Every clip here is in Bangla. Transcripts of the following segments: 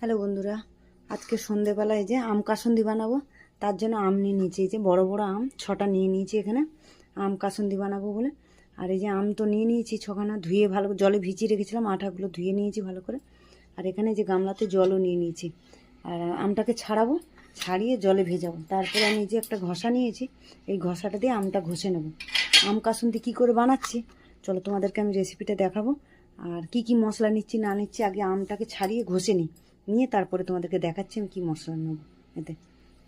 হ্যালো বন্ধুরা, আজকে সন্ধেবেলায় এই যে আম কাসুন্দি বানাবো। তার জন্য আম নিয়ে নিয়েছি, এই যে বড় বড় আম 6টা নিয়ে নিয়েছি এখানে আম কাসুন্দি বানাবো বলে। আর এই যে আম তো নিয়ে নিয়েছি 6খানা, ধুয়ে ভালো জলে ভিজিয়ে রেখেছিলাম, আঠাগুলো ধুয়ে নিয়েছি ভালো করে। আর এখানে যে গামলাতে জলও নিয়ে নিয়েছি। আর আমটাকে ছাড়াবো, ছাড়িয়ে জলে ভেজাবো। তারপরে আমি যে একটা ঘষা নিয়েছি, এই ঘষাটা দিয়ে আমটা ঘষে নেব। আম কাসুন্দি কী করে বানাচ্ছি চলো তোমাদেরকে আমি রেসিপিটা দেখাবো। আর কি কি মশলা নিচ্ছি না নিচ্ছি আগে আমটাকে ছাড়িয়ে ঘষে নিয়ে তারপরে তোমাদেরকে দেখাচ্ছি আমি কী মশলা নেবো এতে।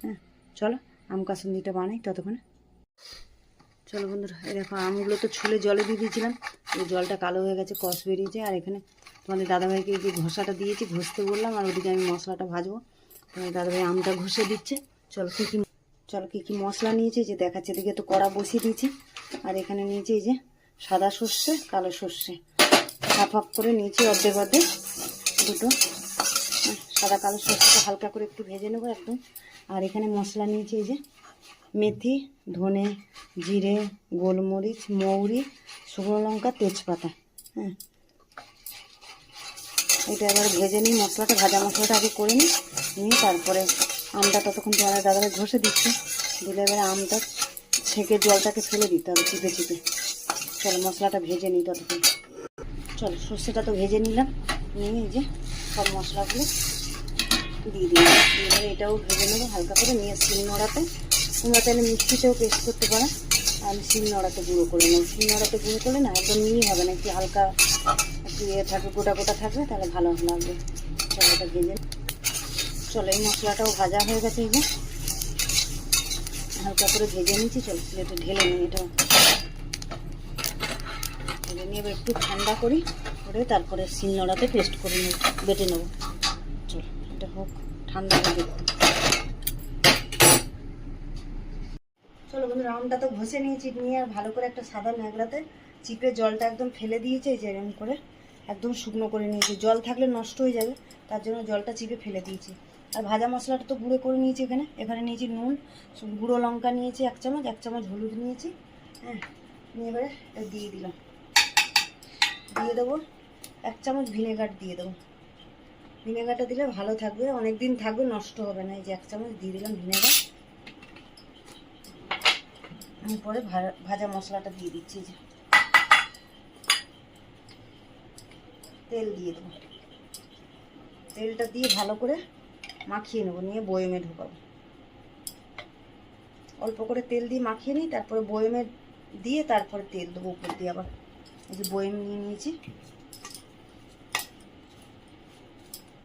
হ্যাঁ চলো আম কাসুন্দিটা বানাই ততক্ষণে। চলো বন্ধুরা, এই দেখো আমগুলো তো ছুলে জলে দিয়ে দিয়েছিলাম, এই জলটা কালো হয়ে গেছে, কষ বেরিয়েছে। আর এখানে তোমাদের দাদাভাইকে যে ঘষাটা দিয়েছি ঘষতে বললাম, আর ওদিকে আমি মশলাটা ভাজবো। তোমাদের দাদাভাই আমটা ঘষে দিচ্ছে। চলো কী কী মশলা নিয়েছি যে দেখাচ্ছে। এদিকে তো কড়া বসিয়ে দিয়েছি। আর এখানে নিয়েছি এই যে সাদা সর্ষে, কালো সর্ষে হাফ হাফ করে নিয়েছি, অর্ধেক দুটো। সাদা কালো সর্ষেটা হালকা করে একটু ভেজে নেবো একদম। আর এখানে মশলা নিয়েছি এই যে মেথি, ধনে, জিরে, গোলমরিচ, মৌরি, শুকনো লঙ্কা, তেজপাতা। হ্যাঁ এটা এবার ভেজে নিই, মশলাটা ভাজা মশলাটা আগে করে নিই, নিয়ে তারপরে আমটা ততক্ষণ তোমার দাদাভাই ঘষে দিচ্ছে। দিলে এবারে আমটা ছেঁকে জলটাকে ফেলে দিতে হবে চিপে চিপে। চলো মশলাটা ভেজে নিই ততক্ষণ। চলো সর্ষেটা তো ভেজে নিলাম, নিয়ে এই যে সব মশলাগুলো দিয়ে দিই। এবারে এটাও ভেজে নেবো হালকা করে, নিয়ে শিল নোড়াতে, তোমরা চাইলে মিক্সিতেও পেস্ট করতে পারো। আমি শিল নোড়াতে গুঁড়ো করে নেবো। শিল নোড়াতে গুঁড়ো করলে না একদম মিহি হবে না, একটু হালকা একটু থাকবে, গোটা গোটা থাকবে, তাহলে ভালো লাগবে। চলো এটা ভেজে। চলো এই মশলাটাও ভাজা হয়ে গেছে, এই যে হালকা করে ভেজে নিয়েছি। চলো প্লেটে ঢেলে নিই, এটাও ঢেলে নিয়ে এবার একটু ঠান্ডা করে তারপরে শিল নোড়াতে পেস্ট করে নেব, বেটে নেবো। চলো এটা হোক ঠান্ডা হয়ে যেত। চলো বন্ধুরা, আমটা তো ঘষে নিয়েছি, নিয়ে আর ভালো করে একটা সাদা ন্যাকড়াতে চিপে জলটা একদম ফেলে দিয়েছে, এই যে এরকম করে একদম শুকনো করে নিয়েছি। জল থাকলে নষ্ট হয়ে যাবে, তার জন্য জলটা চিপে ফেলে দিয়েছি। আর ভাজা মশলাটা তো গুঁড়ো করে নিয়েছি, এখানে নিয়েছি নুন, গুঁড়ো লঙ্কা নিয়েছি 1 চামচ, 1 চামচ হলুদ নিয়েছি। হ্যাঁ নিয়ে এবারে দিয়ে দিলাম, দিয়ে দেবো 1 চামচ ভিনেগার দিয়ে দেবো। ভিনেগারটা দিলে ভালো থাকবে, অনেক দিন থাকবে, নষ্ট হবে না। এই যে 1 চামচ দিয়ে দিলাম ভিনেগার। আমি পরে ভাজা মশলাটা দিয়ে দিচ্ছি, যে তেল দিয়ে দেবো। তেলটা দিয়ে ভালো করে মাখিয়ে নেবো, নিয়ে বয়েমে ঢোকাবো। অল্প করে তেল দিয়ে মাখিয়ে নিই, তারপরে বয়েমে দিয়ে তারপরে তেল দেবো উপর দিয়ে। আবার এই যে বয়েম নিয়ে নিয়েছি,